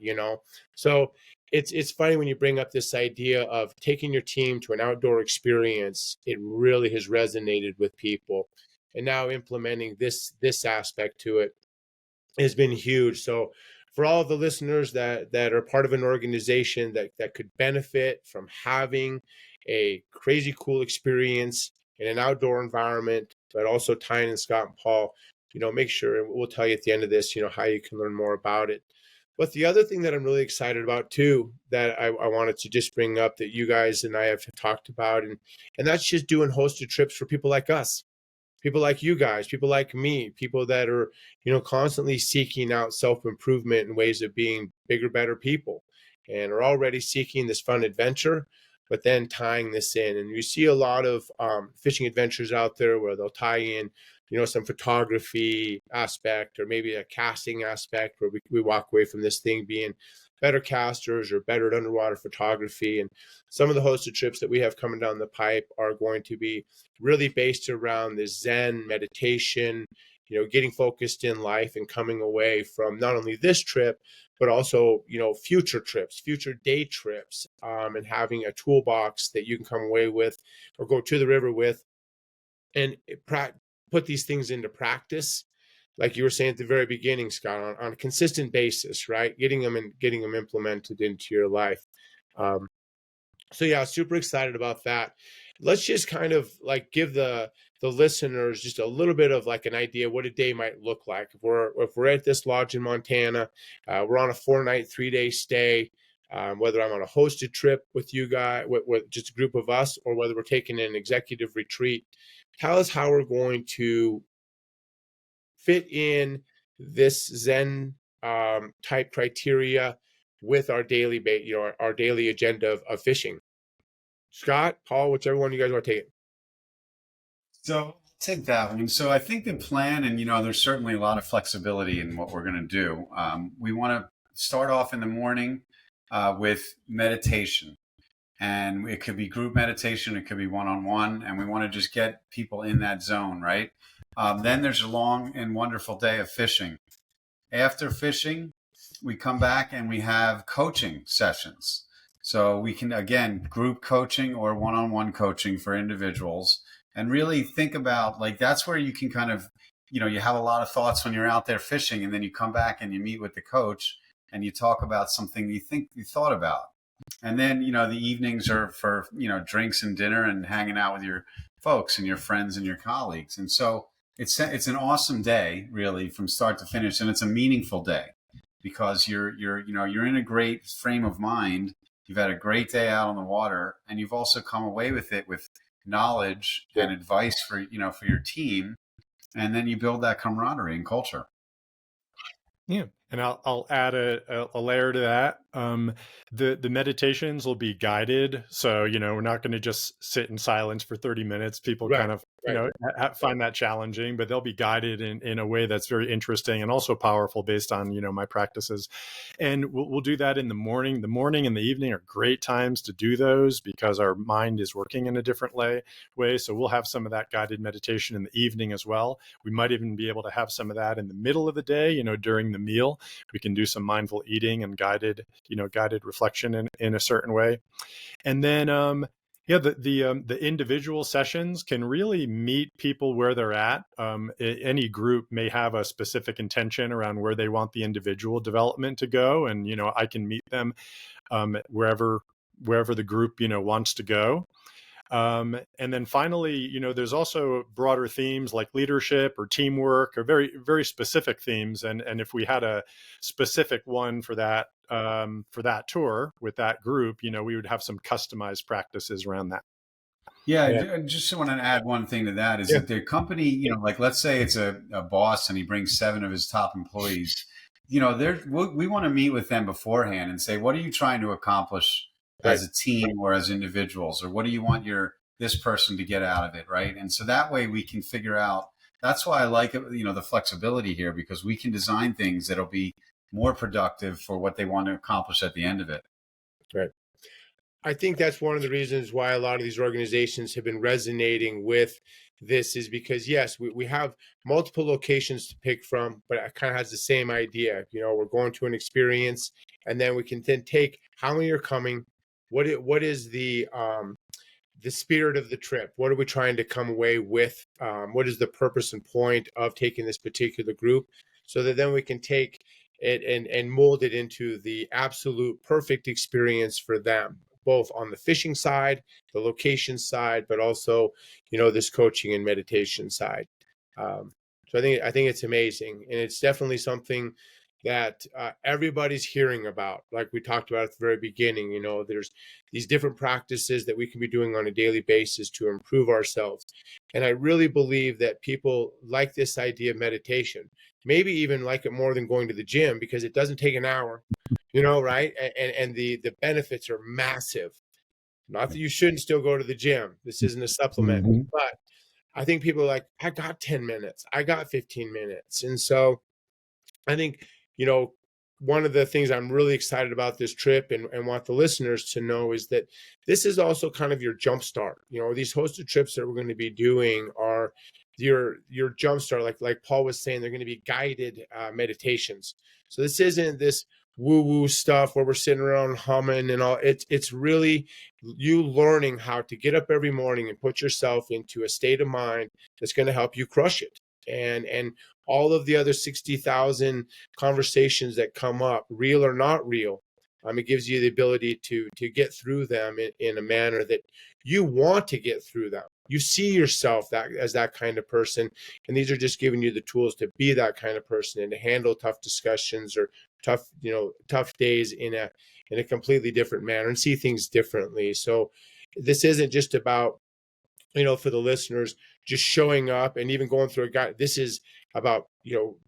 So it's funny when you bring up this idea of taking your team to an outdoor experience. It really has resonated with people, and now implementing this aspect to it has been huge. So for all the listeners that are part of an organization that could benefit from having a crazy cool experience in an outdoor environment, but also tying in Scott and Paul, make sure, and we'll tell you at the end of this, how you can learn more about it. But the other thing that I'm really excited about too, that I wanted to just bring up, that you guys and I have talked about, and that's just doing hosted trips for people like us, people like you guys, people like me, people that are, constantly seeking out self-improvement and ways of being bigger, better people, and are already seeking this fun adventure, but then tying this in. And you see a lot of fishing adventures out there where they'll tie in, some photography aspect, or maybe a casting aspect, where we walk away from this thing being better casters or better at underwater photography. And some of the hosted trips that we have coming down the pipe are going to be really based around this Zen meditation, getting focused in life and coming away from not only this trip, but also, future trips, future day trips, and having a toolbox that you can come away with or go to the river with, and put these things into practice. Like you were saying at the very beginning, Scott, on a consistent basis, right? Getting them implemented into your life. So yeah, super excited about that. Let's just kind of like give the listeners just a little bit of like an idea what a day might look like. If we're at this lodge in Montana, we're on a 4-night, 3-day stay. Whether I'm on a hosted trip with you guys, with just a group of us, or whether we're taking an executive retreat, tell us how we're going to fit in this Zen type criteria with our daily, our daily agenda of fishing. Scott, Paul, whichever one you guys want to take it. So take that one. So I think the plan, and there's certainly a lot of flexibility in what we're going to do. We want to start off in the morning with meditation, and it could be group meditation, it could be one-on-one, and we want to just get people in that zone, right? Then there's a long and wonderful day of fishing. After fishing, we come back and we have coaching sessions. So we can, again, group coaching or one-on-one coaching for individuals, and really think about, like, that's where you can kind of, you have a lot of thoughts when you're out there fishing, and then you come back and you meet with the coach and you talk about something you think you thought about. And then, the evenings are for, drinks and dinner and hanging out with your folks and your friends and your colleagues. And so it's an awesome day, really, from start to finish, and it's a meaningful day. because you're in a great frame of mind. You've had a great day out on the water, and you've also come away with it with knowledge Yeah. and advice for for your team, and then you build that camaraderie and culture. Yeah, and I'll add a layer to that. The meditations will be guided, so we're not going to just sit in silence for 30 minutes. People Right. kind of Right. find that challenging, but they'll be guided in a way that's very interesting and also powerful based on my practices. And we'll do that in the morning. The morning and the evening are great times to do those because our mind is working in a different way. So we'll have some of that guided meditation in the evening as well. We might even be able to have some of that in the middle of the day, during the meal. We can do some mindful eating and guided reflection in a certain way. And then the individual sessions can really meet people where they're at. Any group may have a specific intention around where they want the individual development to go, and I can meet them wherever the group wants to go. And then finally, there's also broader themes like leadership or teamwork, or very, very specific themes. And if we had a specific one for that tour with that group, we would have some customized practices around that. Yeah, Yeah. I just want to add one thing to that is Yeah. that the company, like let's say it's a boss and he brings 7 of his top employees, we want to meet with them beforehand and say, what are you trying to accomplish Right. as a team or as individuals, or what do you want this person to get out of it, right? And so that way we can figure out. That's why I like it, the flexibility here, because we can design things that'll be more productive for what they want to accomplish at the end of it. Right. I think that's one of the reasons why a lot of these organizations have been resonating with this, is because, yes, we have multiple locations to pick from, but it kind of has the same idea. We're going to an experience, and then we can then take how many are coming, what is the spirit of the trip, what are we trying to come away with, what is the purpose and point of taking this particular group, so that then we can take it and mold it into the absolute perfect experience for them, both on the fishing side, the location side, but also this coaching and meditation side. So I think it's amazing, and it's definitely something that everybody's hearing about. Like we talked about at the very beginning, there's these different practices that we can be doing on a daily basis to improve ourselves. And I really believe that people like this idea of meditation, maybe even like it more than going to the gym, because it doesn't take an hour, right? And the benefits are massive. Not that you shouldn't still go to the gym. This isn't a supplement, Mm-hmm. but I think people are like, I got 10 minutes, I got 15 minutes. And so I think, one of the things I'm really excited about this trip and want the listeners to know is that this is also kind of your jump start. These hosted trips that we're going to be doing are your jump start. Like Paul was saying, they're going to be guided meditations. So this isn't this woo-woo stuff where we're sitting around humming and all. It's really you learning how to get up every morning and put yourself into a state of mind that's going to help you crush it. And all of the other 60,000 conversations that come up, real or not real, it gives you the ability to get through them in a manner that you want to get through them. You see yourself as that kind of person, and these are just giving you the tools to be that kind of person and to handle tough discussions or tough days in a completely different manner and see things differently. So this isn't just about, for the listeners, just showing up and even going through a guide. This is about,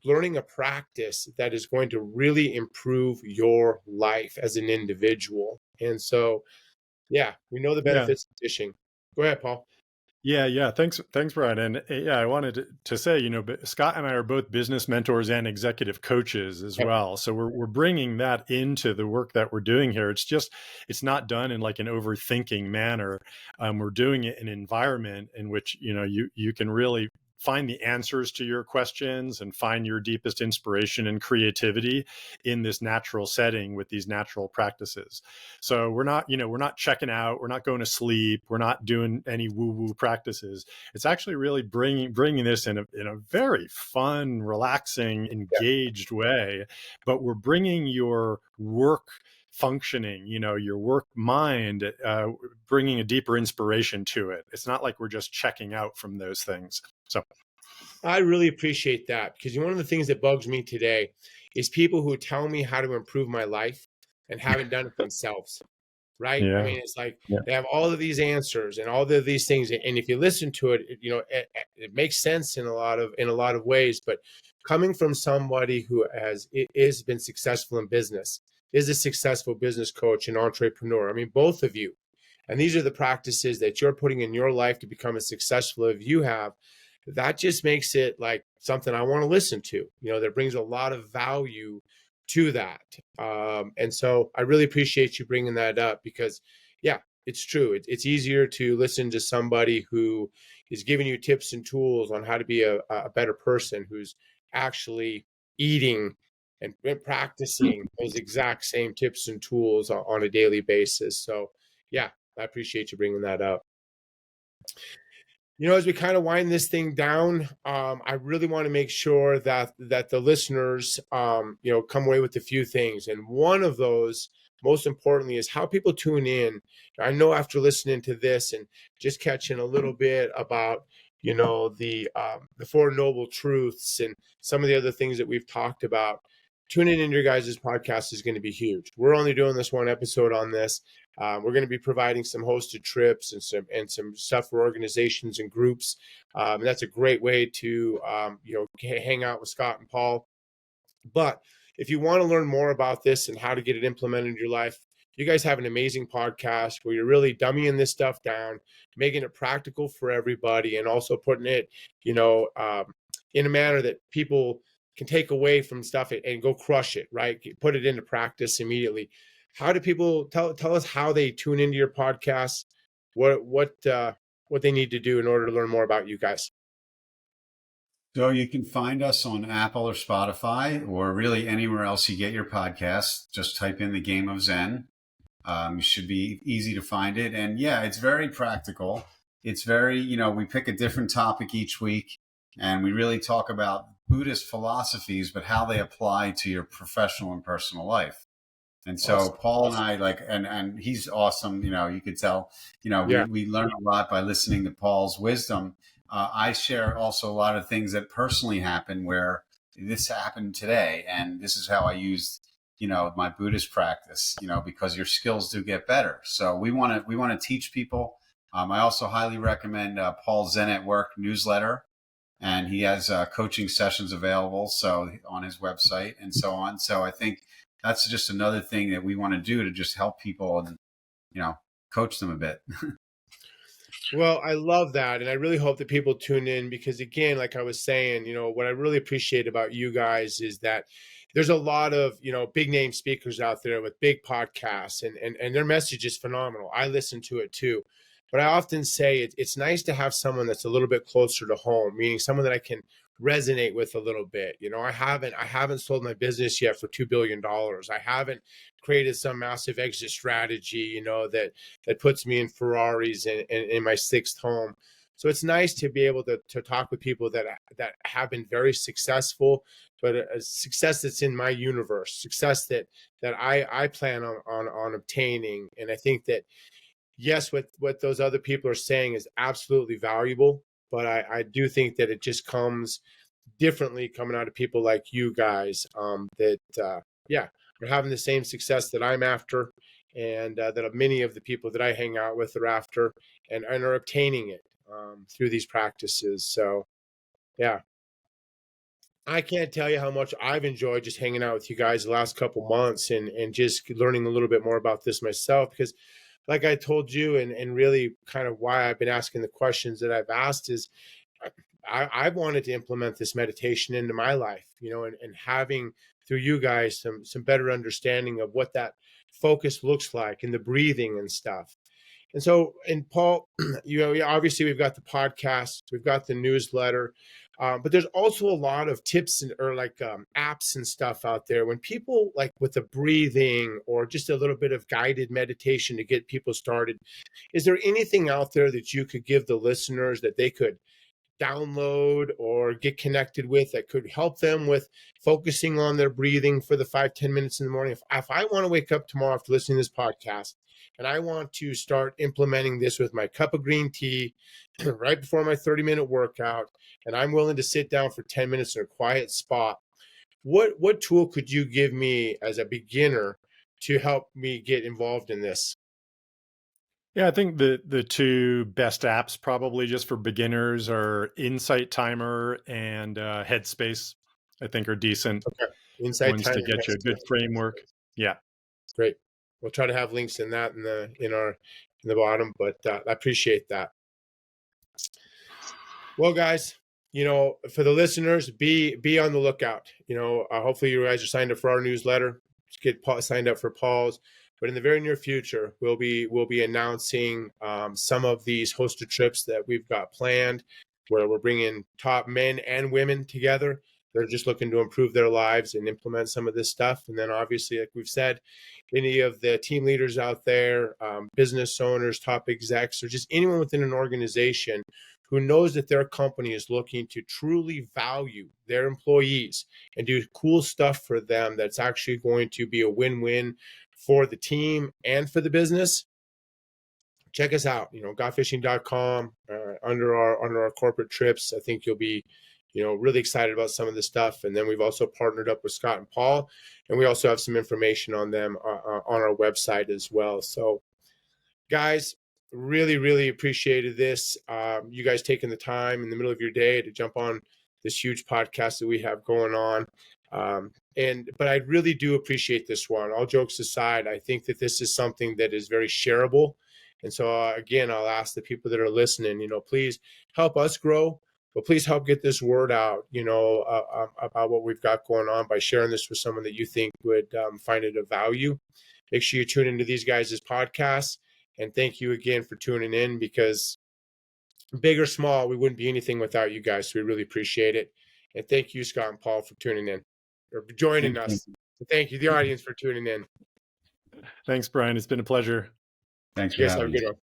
learning a practice that is going to really improve your life as an individual. And so, yeah, we know the Yeah. benefits of fishing. Go ahead, Paul. Yeah. Thanks, Brian. And yeah, I wanted to say, Scott and I are both business mentors and executive coaches as Yep. well. So we're bringing that into the work that we're doing here. It's not done in like an overthinking manner. We're doing it in an environment in which, you can really find the answers to your questions and find your deepest inspiration and creativity in this natural setting with these natural practices. So we're not checking out, we're not going to sleep, we're not doing any woo-woo practices. It's actually really bringing this in a very fun, relaxing, engaged way, but we're bringing your work functioning, your work mind, bringing a deeper inspiration to it. It's not like we're just checking out from those things. So I really appreciate that, because one of the things that bugs me today is people who tell me how to improve my life and haven't done it themselves. Right? I Yeah. mean, it's like Yeah. they have all of these answers and all of these things, and if you listen to it, it makes sense in a lot of ways. But coming from somebody who is been successful in business, is a successful business coach and entrepreneur. I mean, both of you, and these are the practices that you're putting in your life to become as successful as you have. That just makes it like something I want to listen to. That brings a lot of value to that. And so I really appreciate you bringing that up because, yeah, it's true. It's easier to listen to somebody who is giving you tips and tools on how to be a better person, who's actually eating and practicing those exact same tips and tools on a daily basis. So, yeah, I appreciate you bringing that up. As we kind of wind this thing down, I really want to make sure that the listeners, come away with a few things. And one of those, most importantly, is how people tune in. I know after listening to this and just catching a little bit about, the Four Noble Truths and some of the other things that we've talked about, tuning into your guys' podcast is going to be huge. We're only doing this one episode on this. We're going to be providing some hosted trips and some stuff for organizations and groups. And that's a great way to hang out with Scott and Paul. But if you want to learn more about this and how to get it implemented in your life, you guys have an amazing podcast where you're really dumbing this stuff down, making it practical for everybody, and also putting it, in a manner that people can take away from stuff and go crush it, right? Put it into practice immediately. How do people tell us how they tune into your podcast? What they need to do in order to learn more about you guys? So you can find us on Apple or Spotify or really anywhere else you get your podcasts. Just type in the Game of Zen. It should be easy to find it. And yeah, it's very practical. It's very, we pick a different topic each week and we really talk about Buddhist philosophies, but how they apply to your professional and personal life. And so Awesome. Paul and I and he's awesome. You could tell, Yeah. we learn a lot by listening to Paul's wisdom. I share also a lot of things that personally happen where this happened today. And this is how I used, my Buddhist practice, because your skills do get better. So we want to teach people. I also highly recommend Paul's Zen at Work newsletter. And he has coaching sessions available. So on his website and so on. So I think that's just another thing that we want to do to just help people and, coach them a bit. Well, I love that. And I really hope that people tune in because, again, like I was saying, what I really appreciate about you guys is that there's a lot of, big name speakers out there with big podcasts and their message is phenomenal. I listen to it too. But I often say it's nice to have someone that's a little bit closer to home, meaning someone that I can resonate with a little bit. I haven't sold my business yet for $2 billion. I haven't created some massive exit strategy, that puts me in Ferraris and in my sixth home. So it's nice to be able to talk with people that have been very successful, but a success that's in my universe, success that I plan on obtaining. And I think that, yes, what those other people are saying is absolutely valuable, but I do think that it just comes differently coming out of people like you guys, yeah, are having the same success that I'm after, and that many of the people that I hang out with are after, and are obtaining it through these practices. So, yeah, I can't tell you how much I've enjoyed just hanging out with you guys the last couple months and just learning a little bit more about this myself. Because, like I told you, and really kind of why I've been asking the questions that I've asked is I wanted to implement this meditation into my life, and having through you guys some better understanding of what that focus looks like and the breathing and stuff. And so, and Paul, obviously we've got the podcast, we've got the newsletter, but there's also a lot of tips or like apps and stuff out there when people like with the breathing or just a little bit of guided meditation to get people started. Is there anything out there that you could give the listeners that they could download or get connected with that could help them with focusing on their breathing for the 5-10 minutes in the morning? If I want to wake up tomorrow after listening to this podcast and I want to start implementing this with my cup of green tea right before my 30-minute workout, and I'm willing to sit down for 10 minutes in a quiet spot, what tool could you give me as a beginner to help me get involved in this? Yeah, I think the two best apps probably just for beginners are Insight Timer and Headspace. I think are decent Okay. Insight ones time to and get you a good Headspace. framework. Yeah. Great. We'll try to have links in that in the bottom, but I appreciate that. Well, guys, for the listeners, be on the lookout. Hopefully you guys are signed up for our newsletter. Get signed up for Paul's. But in the very near future, we'll be announcing some of these hosted trips that we've got planned, where we're bringing top men and women together. They're just looking to improve their lives and implement some of this stuff. And then, obviously, like we've said, any of the team leaders out there, business owners, top execs, or just anyone within an organization who knows that their company is looking to truly value their employees and do cool stuff for them that's actually going to be a win-win for the team and for the business, check us out. Gotfishing.com, under our corporate trips. I think you'll be really excited about some of this stuff. And then we've also partnered up with Scott and Paul, and we also have some information on them on our website as well. So guys, really, really appreciated this. You guys taking the time in the middle of your day to jump on this huge podcast that we have going on. But I really do appreciate this one. All jokes aside, I think that this is something that is very shareable. And so again, I'll ask the people that are listening, please help us grow, but please help get this word out, about what we've got going on by sharing this with someone that you think would find it of value. Make sure you tune into these guys' podcasts. And thank you again for tuning in, because big or small, we wouldn't be anything without you guys. So we really appreciate it. And thank you, Scott and Paul, for tuning in or joining us. So thank you, the audience, for tuning in. Thanks, Brian. It's been a pleasure. Thanks for You guys have a having good us. one.